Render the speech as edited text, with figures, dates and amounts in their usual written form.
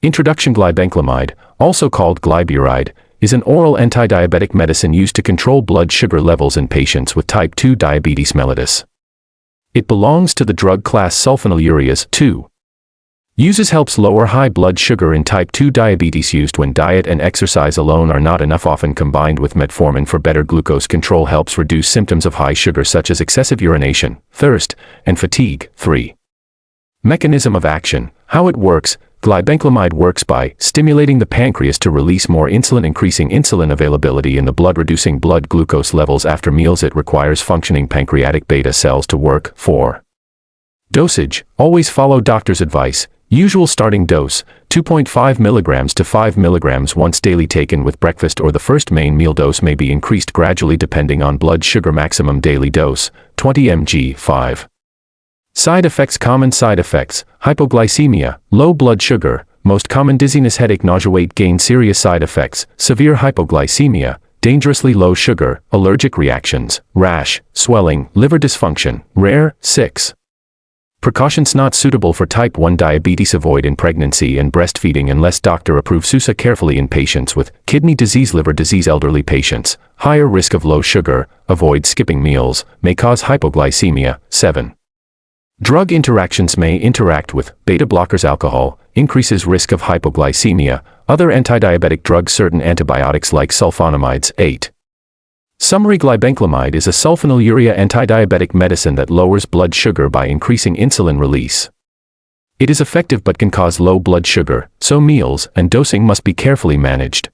Introduction. Glibenclamide, also called Glyburide, is an oral antidiabetic medicine used to control blood sugar levels in patients with type 2 diabetes mellitus. It belongs to the drug class sulfonylureas 2. Uses helps lower high blood sugar in type 2 diabetes. Used when diet and exercise alone are not enough. Often combined with metformin for better glucose control. Helps reduce symptoms of high sugar such as excessive urination, thirst, and fatigue. 3. Mechanism of action. How it works. Glibenclamide works by stimulating the pancreas to release more insulin, increasing insulin availability in the blood, reducing blood glucose levels after meals. It requires functioning pancreatic beta cells to work. 4. Dosage. Always follow doctor's advice. Usual starting dose, 2.5 mg to 5 mg once daily, taken with breakfast or the first main meal. Dose may be increased gradually depending on blood sugar. Maximum daily dose, 20 mg. 5. Side effects. Common side effects: hypoglycemia, low blood sugar, most common dizziness, headache, nausea, weight gain. Serious side effects: severe hypoglycemia, dangerously low sugar, allergic reactions, rash, swelling, liver dysfunction, rare. 6. Precautions. Not suitable for type 1 diabetes. Avoid in pregnancy and breastfeeding unless doctor approves. Use carefully in patients with kidney disease, liver disease, elderly patients, higher risk of low sugar. Avoid skipping meals, may cause hypoglycemia. 7. Drug interactions. May interact with beta blockers. Alcohol increases risk of hypoglycemia. Other antidiabetic drugs. Certain antibiotics like sulfonamides. 8. Summary. Glibenclamide is a sulfonylurea antidiabetic medicine that lowers blood sugar by increasing insulin release. It is effective but can cause low blood sugar, so meals and dosing must be carefully managed.